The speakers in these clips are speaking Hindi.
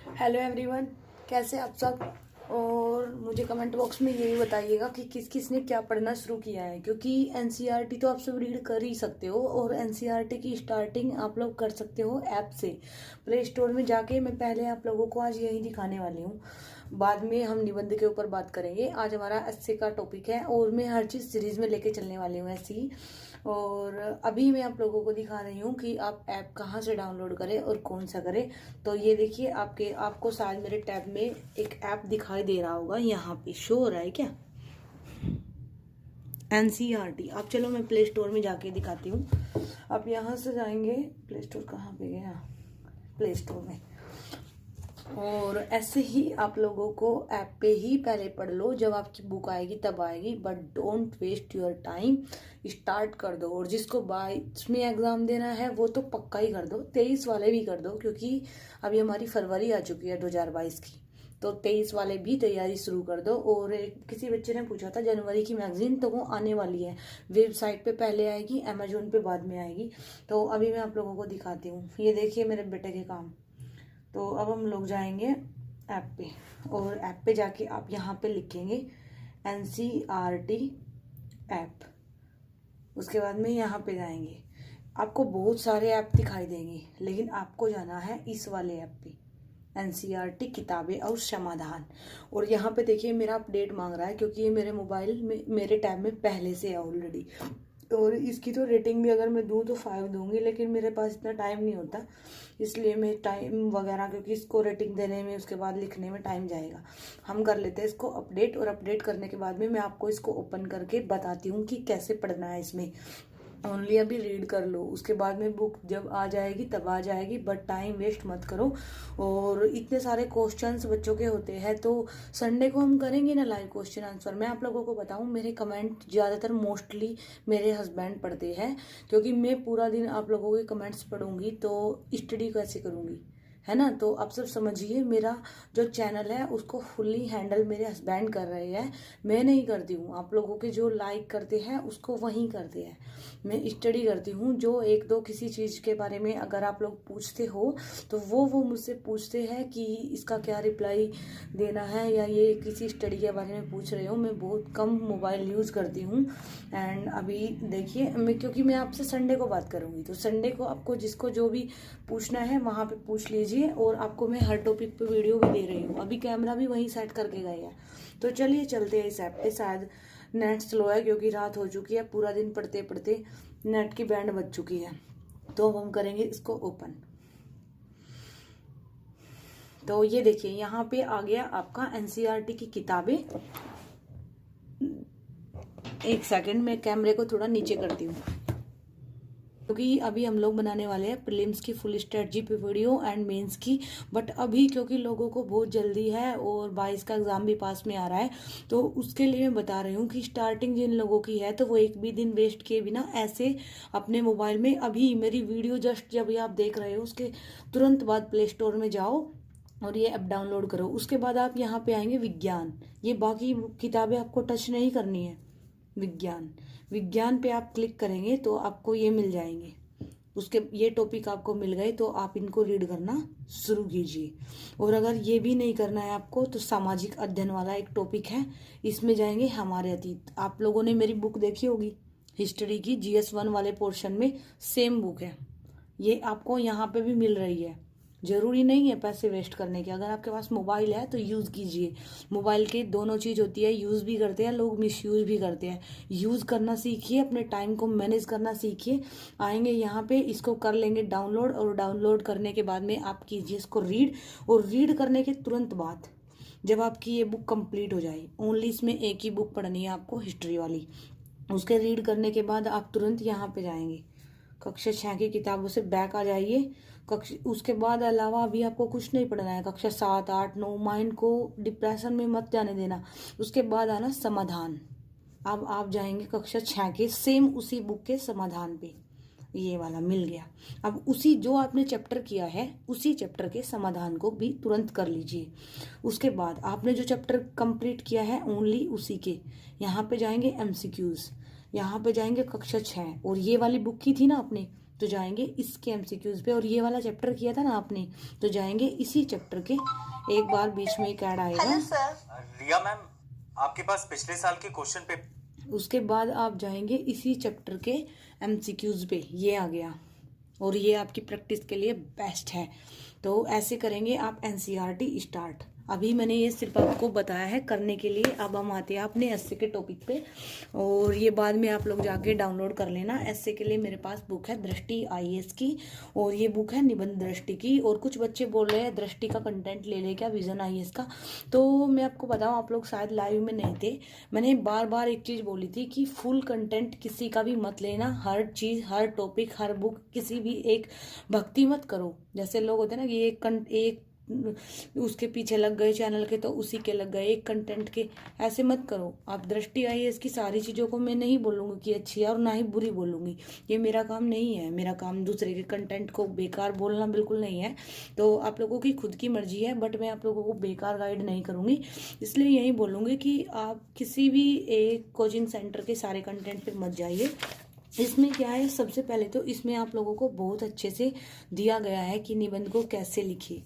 हेलो एवरीवन, कैसे आप सब। और मुझे कमेंट बॉक्स में यही बताइएगा कि किस किस ने क्या पढ़ना शुरू किया है, क्योंकि एनसीईआरटी तो आप सब रीड कर ही सकते हो और एनसीईआरटी की स्टार्टिंग आप लोग कर सकते हो ऐप से। प्ले स्टोर में जाके मैं पहले आप लोगों को आज यही दिखाने वाली हूँ, बाद में हम निबंध के ऊपर बात करेंगे। आज हमारा एस्से का टॉपिक है और मैं हर चीज़ सीरीज में लेके चलने वाली हूँ ऐसी ही। और अभी मैं आप लोगों को दिखा रही हूँ कि आप ऐप कहाँ से डाउनलोड करें और कौन सा करें। तो ये देखिए, आपको शायद मेरे टैब में एक ऐप दिखाई दे रहा होगा, यहाँ पे शो हो रहा है क्या, एनसीईआरटी। आप चलो मैं प्ले स्टोर में जाके दिखाती हूँ। आप यहाँ से जाएंगे, प्ले स्टोर कहाँ पे गया, प्ले स्टोर में। और ऐसे ही आप लोगों को ऐप पे ही पहले पढ़ लो, जब आपकी बुक आएगी तब आएगी, but don't waste your time, start कर दो। और जिसको 22 में एग्ज़ाम देना है वो तो पक्का ही कर दो, 23 वाले भी कर दो, क्योंकि अभी हमारी फरवरी आ चुकी है 2022 की, तो 23 वाले भी तैयारी शुरू कर दो। और किसी बच्चे ने पूछा था जनवरी की मैगजीन, तो वो आने वाली है, वेबसाइट पे पहले आएगी, अमेजोन पे बाद में आएगी। तो अभी मैं आप लोगों को दिखाती हूँ। ये देखिए मेरे बेटे के काम। तो अब हम लोग जाएंगे ऐप पे, और ऐप पे जाके आप यहाँ पे लिखेंगे एनसीईआरटी ऐप। उसके बाद में यहाँ पे जाएंगे, आपको बहुत सारे ऐप दिखाई देंगे, लेकिन आपको जाना है इस वाले ऐप पे, एनसीईआरटी किताबें और समाधान। और यहाँ पे देखिए मेरा अपडेट मांग रहा है, क्योंकि ये मेरे मोबाइल में, मेरे टैब में पहले से है ऑलरेडी। और इसकी तो रेटिंग भी अगर मैं दूँ तो 5 दूंगी, लेकिन मेरे पास इतना टाइम नहीं होता, इसलिए मैं टाइम वगैरह, क्योंकि इसको रेटिंग देने में, उसके बाद लिखने में टाइम जाएगा। हम कर लेते हैं इसको अपडेट, और अपडेट करने के बाद में मैं आपको इसको ओपन करके बताती हूँ कि कैसे पढ़ना है इसमें। ओनली अभी रीड कर लो, उसके बाद में बुक जब आ जाएगी तब आ जाएगी, बट टाइम वेस्ट मत करो। और इतने सारे क्वेश्चंस बच्चों के होते हैं, तो संडे को हम करेंगे ना लाइव क्वेश्चन आंसर। मैं आप लोगों को बताऊं, मेरे कमेंट ज़्यादातर मोस्टली मेरे हस्बैंड पढ़ते हैं, क्योंकि मैं पूरा दिन आप लोगों के कमेंट्स पढ़ूंगी तो स्टडी कैसे करूंगी, है ना। तो आप सब समझिए, मेरा जो चैनल है उसको फुल्ली हैंडल मेरे हस्बैंड कर रहे हैं, मैं नहीं करती हूँ। आप लोगों के जो लाइक करते हैं उसको वहीं करते हैं, मैं स्टडी करती हूँ। जो एक दो किसी चीज़ के बारे में अगर आप लोग पूछते हो तो वो मुझसे पूछते हैं कि इसका क्या रिप्लाई देना है, या ये किसी स्टडी के बारे में पूछ रहे हो। मैं बहुत कम मोबाइल यूज़ करती हूँ। एंड अभी देखिए, क्योंकि मैं आपसे संडे को बात करूँगी, तो संडे को आपको जिसको जो भी पूछना है वहाँ पे पूछ लीजिए। और आपको मैं हर टॉपिक पे वीडियो भी दे रही हूँ, अभी कैमरा भी वहीं सेट करके गए हैं। तो चलिए चलते हैं इस ऐप पे। शायद नेट स्लो है, क्योंकि रात हो चुकी है, पूरा दिन पढ़ते पढ़ते नेट की बैंड बज चुकी है। तो अब हम करेंगे इसको ओपन। तो ये देखिए यहाँ पे आ गया आपका एनसीईआरटी की किताबें। एक सेकंड, मैं कैमरे को थोड़ा नीचे करती हूँ, क्योंकि अभी हम लोग बनाने वाले हैं प्रीलिम्स की फुल स्ट्रेटजी पे वीडियो एंड मेंस की। बट अभी क्योंकि लोगों को बहुत जल्दी है और 22 का एग्ज़ाम भी पास में आ रहा है, तो उसके लिए मैं बता रही हूँ कि स्टार्टिंग जिन लोगों की है तो वो एक भी दिन वेस्ट किए बिना ऐसे अपने मोबाइल में, अभी मेरी वीडियो जस्ट जब ये आप देख रहे हो उसके तुरंत बाद प्ले स्टोर में जाओ और ये ऐप डाउनलोड करो। उसके बाद आप यहाँ पे आएंगे विज्ञान, ये बाकी किताबें आपको टच नहीं करनी है। विज्ञान पे आप क्लिक करेंगे तो आपको ये मिल जाएंगे, उसके ये टॉपिक आपको मिल गए, तो आप इनको रीड करना शुरू कीजिए। और अगर ये भी नहीं करना है आपको, तो सामाजिक अध्ययन वाला एक टॉपिक है, इसमें जाएंगे हमारे अतीत। आप लोगों ने मेरी बुक देखी होगी हिस्ट्री की, GS1 वाले पोर्शन में सेम बुक है, ये आपको यहाँ पे भी मिल रही है। जरूरी नहीं है पैसे वेस्ट करने के, अगर आपके पास मोबाइल है तो यूज़ कीजिए। मोबाइल के दोनों चीज़ होती है, यूज़ भी करते हैं लोग, मिसयूज़ भी करते हैं। यूज़ करना सीखिए, अपने टाइम को मैनेज करना सीखिए। आएंगे यहाँ पे, इसको कर लेंगे डाउनलोड, और डाउनलोड करने के बाद में आप कीजिए इसको रीड। और रीड करने के तुरंत बाद जब आपकी ये बुक कंप्लीट हो जाए, ओनली इसमें एक ही बुक पढ़नी है आपको, हिस्ट्री वाली। उसके रीड करने के बाद आप तुरंत यहाँ पे जाएंगे, कक्षा 6 की किताबों से बैक आ जाइए। उसके बाद अलावा अभी आपको कुछ नहीं पढ़ना है, कक्षा 7, 8, 9, माइंड को डिप्रेशन में मत जाने देना। उसके बाद आना समाधान। अब आप जाएंगे कक्षा 6 के सेम उसी बुक के समाधान पे, ये वाला मिल गया। अब उसी जो आपने चैप्टर किया है उसी चैप्टर के समाधान को भी तुरंत कर लीजिए। उसके बाद आपने जो चैप्टर कंप्लीट किया है ओनली उसी के यहाँ पे जाएंगे MCQs, यहाँ पे जाएंगे कक्षा 6। और ये वाली बुक की थी ना आपने, तो जाएंगे इसके एमसीक्यूज पे, और ये वाला चैप्टर किया था ना आपने, तो जाएंगे इसी चैप्टर के, एक बार बीच में एक ऐड आएगा। Hello sir. रिया मैम, आपके पास पिछले साल के क्वेश्चन पे, उसके बाद आप जाएंगे इसी चैप्टर के एमसीक्यूज पे, ये आ गया, और ये आपकी प्रैक्टिस के लिए बेस्ट है। तो ऐसे करेंगे आप एनसीईआरटी स्टार्ट। अभी मैंने ये सिर्फ आपको बताया है करने के लिए। अब हम आते हैं अपने एसए के टॉपिक पे, और ये बाद में आप लोग जाके डाउनलोड कर लेना। एसए के लिए मेरे पास बुक है दृष्टि आईएएस की, और ये बुक है निबंध दृष्टि की। और कुछ बच्चे बोल रहे हैं दृष्टि का कंटेंट ले ले क्या, विजन आईएएस का। तो मैं आपको बताऊं, आप लोग शायद लाइव में नहीं थे, मैंने बार बार एक चीज़ बोली थी कि फुल कंटेंट किसी का भी मत लेना। हर चीज़, हर टॉपिक, हर बुक, किसी भी एक भक्ति मत करो। जैसे लोग होते हैं ना कि एक उसके पीछे लग गए चैनल के, तो उसी के लग गए, एक कंटेंट के, ऐसे मत करो आप। दृष्टि आई है, इसकी सारी चीज़ों को मैं नहीं बोलूँगी कि अच्छी है और ना ही बुरी बोलूँगी, ये मेरा काम नहीं है। मेरा काम दूसरे के कंटेंट को बेकार बोलना बिल्कुल नहीं है। तो आप लोगों की खुद की मर्जी है, बट मैं आप लोगों को बेकार गाइड नहीं करूँगी। इसलिए यही बोलूँगी कि आप किसी भी एक कोचिंग सेंटर के सारे कंटेंट पर मत जाइए। इसमें क्या है, सबसे पहले तो इसमें आप लोगों को बहुत अच्छे से दिया गया है कि निबंध को कैसे लिखिए,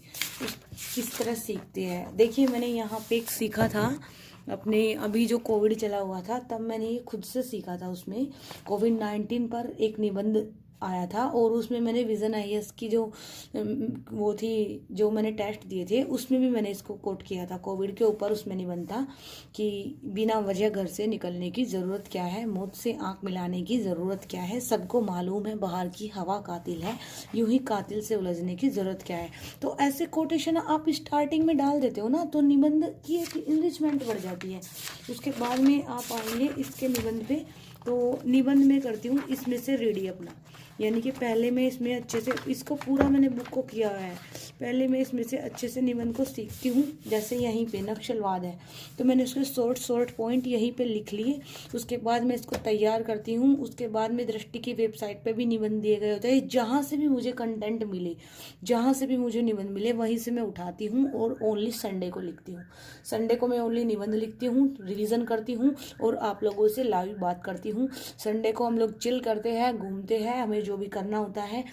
किस तरह सीखते हैं। देखिए मैंने यहाँ पे एक सीखा था अपने, अभी जो कोविड चला हुआ था तब मैंने ये खुद से सीखा था। उसमें कोविड-19 पर एक निबंध आया था, और उसमें मैंने विजन आईएएस की जो वो थी, जो मैंने टेस्ट दिए थे, उसमें भी मैंने इसको कोट किया था। कोविड के ऊपर उसमें निबंध था कि बिना वजह घर से निकलने की ज़रूरत क्या है, मौत से आंख मिलाने की ज़रूरत क्या है, सबको मालूम है बाहर की हवा कातिल है, यूं ही कातिल से उलझने की ज़रूरत क्या है। तो ऐसे कोटेशन आप स्टार्टिंग में डाल देते हो ना, तो निबंध की एक इनरिचमेंट बढ़ जाती है। उसके बाद में आप आएंगे इसके निबंध पे। तो निबंध में करती हूँ इसमें से रेडी अपना, यानी कि पहले मैं इसमें अच्छे से, इसको पूरा मैंने बुक को किया है, पहले मैं इसमें से अच्छे से निबंध को सीखती हूँ। जैसे यहीं पे नक्सलवाद है, तो मैंने उसके शॉर्ट पॉइंट यहीं पे लिख लिए। उसके बाद मैं इसको तैयार करती हूँ। उसके बाद में दृष्टि की वेबसाइट पे भी निबंध दिए गए होते हैं। जहाँ से भी मुझे कंटेंट मिले, जहाँ से भी मुझे निबंध मिले, वहीं से मैं उठाती हूँ और ओनली संडे को लिखती हूँ। संडे को मैं ओनली निबंध लिखती हूँ, रिविज़न करती हूँ और आप लोगों से लाइव बात करती हूँ। संडे को हम लोग चिल करते हैं, घूमते हैं, हमें जो भी करना होता है,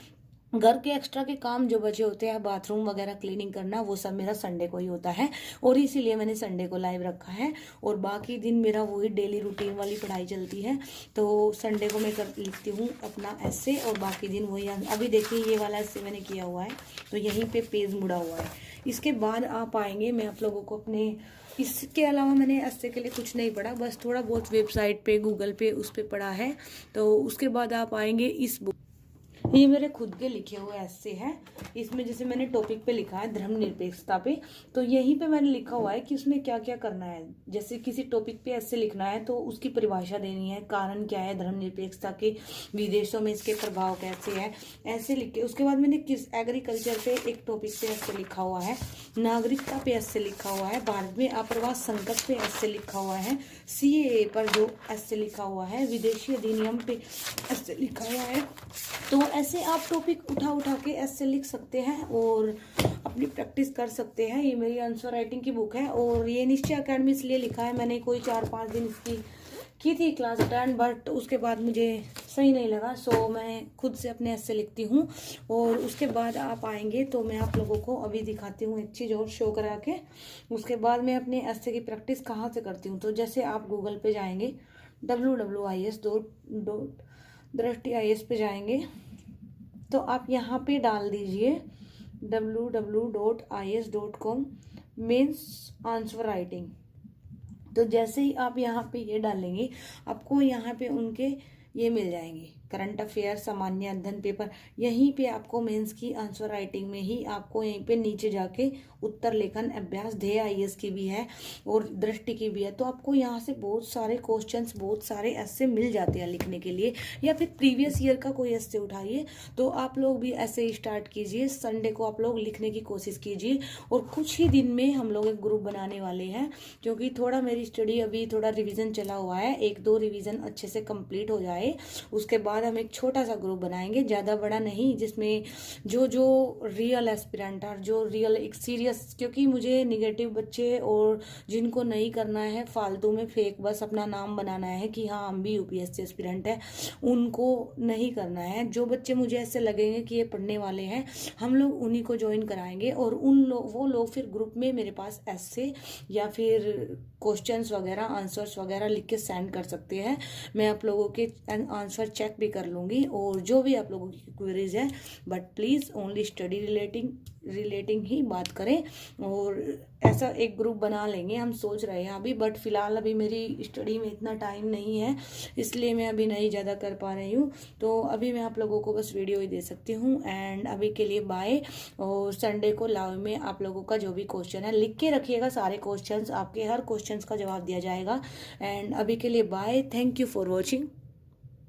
घर के एक्स्ट्रा के काम जो बचे होते हैं, बाथरूम वगैरह क्लीनिंग करना, वो सब मेरा संडे को ही होता है। और इसीलिए मैंने संडे को लाइव रखा है। और बाकी दिन मेरा वही डेली रूटीन वाली पढ़ाई चलती है। तो संडे को मैं लिखती हूँ अपना एस्से, और बाकी दिन वही। अभी देखिए ये वाला एस्से मैंने किया हुआ है, तो यहीं पे पेज मुड़ा हुआ है। इसके बाद आप आएंगे, मैं आप लोगों को अपने, इसके अलावा मैंने एस्से के लिए कुछ नहीं पढ़ा, बस थोड़ा बहुत वेबसाइट पे, गूगल पे, उस पर पढ़ा है। तो उसके बाद आप आएंगे इस बुक, ये मेरे खुद के लिखे हुए एस्से हैं। इसमें जैसे मैंने टॉपिक पे लिखा है धर्मनिरपेक्षता पे, तो यहीं पे मैंने लिखा हुआ है कि उसमें क्या क्या करना है। जैसे किसी टॉपिक पे एस्से लिखना है तो उसकी परिभाषा देनी है, कारण क्या है धर्मनिरपेक्षता के, विदेशों में इसके प्रभाव कैसे है, ऐसे लिख के। उसके बाद मैंने किस एग्रीकल्चर पे एक टॉपिक पे एस्से लिखा हुआ है, नागरिकता पे एस्से लिखा हुआ है, भारत में आप्रवास संकट पे एस्से लिखा हुआ है, सीएए पर जो एस्से लिखा हुआ है, विदेशी अधिनियम पे एस्से लिखा हुआ है। तो ऐसे आप टॉपिक उठा के ऐसे लिख सकते हैं और अपनी प्रैक्टिस कर सकते हैं। ये मेरी आंसर राइटिंग की बुक है, और ये निश्चय अकेडमी इसलिए लिखा है, मैंने कोई 4-5 दिन इसकी की थी क्लास अटेंड, बट उसके बाद मुझे सही नहीं लगा, सो मैं खुद से अपने ऐसे लिखती हूँ। और उसके बाद आप आएंगे तो मैं आप लोगों को अभी दिखाती हूँ एक चीज़ और शो करा के। उसके बाद मैं अपने ऐसे की प्रैक्टिस कहाँ से करती हूँ, तो जैसे आप गूगल पे जाएंगे, www.is पे जाएंगे, तो आप यहाँ पे डाल दीजिए www.is.com मीन्स आंसर राइटिंग। तो जैसे ही आप यहाँ पे ये डालेंगे, आपको यहाँ पे उनके ये मिल जाएंगे, करंट अफेयर, सामान्य अध्ययन पेपर। यहीं पे आपको मेंस की आंसर राइटिंग में ही आपको यहीं पे नीचे जाके उत्तर लेखन अभ्यास, ध्येय आईएएस की भी है और दृष्टि की भी है। तो आपको यहाँ से बहुत सारे क्वेश्चंस, बहुत सारे ऐसे मिल जाते हैं लिखने के लिए। या फिर प्रीवियस ईयर का कोई ऐसे उठाइए, तो आप लोग भी ऐसे ही स्टार्ट कीजिए। संडे को आप लोग लिखने की कोशिश कीजिए, और कुछ ही दिन में हम लोग एक ग्रुप बनाने वाले हैं, क्योंकि थोड़ा मेरी स्टडी अभी थोड़ा रिविजन चला हुआ है। 1-2 रिविजन अच्छे से कंप्लीट हो जाए, उसके बाद बाद हम एक छोटा सा ग्रुप बनाएंगे, ज़्यादा बड़ा नहीं, जिसमें जो जो रियल एस्पिरेंट और जो रियल एक सीरियस, क्योंकि मुझे निगेटिव बच्चे और जिनको नहीं करना है फालतू में फेक बस अपना नाम बनाना है कि हाँ हम भी यूपीएससी एस्पिरेंट है, उनको नहीं करना है। जो बच्चे मुझे ऐसे लगेंगे कि ये पढ़ने वाले हैं, हम लोग उन्हीं को ज्वाइन कराएंगे और वो लोग फिर ग्रुप में मेरे पास ऐसे या फिर क्वेश्चंस वगैरह आंसर्स वगैरह लिख के सेंड कर सकते हैं। मैं आप लोगों के आंसर चेक भी कर लूँगी और जो भी आप लोगों की क्वेरीज है, but please only study relating ही बात करें। और ऐसा एक ग्रुप बना लेंगे, हम सोच रहे हैं अभी, बट फिलहाल अभी मेरी स्टडी में इतना टाइम नहीं है, इसलिए मैं अभी नहीं ज़्यादा कर पा रही हूँ। तो अभी मैं आप लोगों को बस वीडियो ही दे सकती हूँ। एंड अभी के लिए बाय। और संडे को लाइव में आप लोगों का जो भी क्वेश्चन है लिख के रखिएगा, सारे क्वेश्चंस, आपके हर क्वेश्चंस का जवाब दिया जाएगा। एंड अभी के लिए bye, thank you for watching.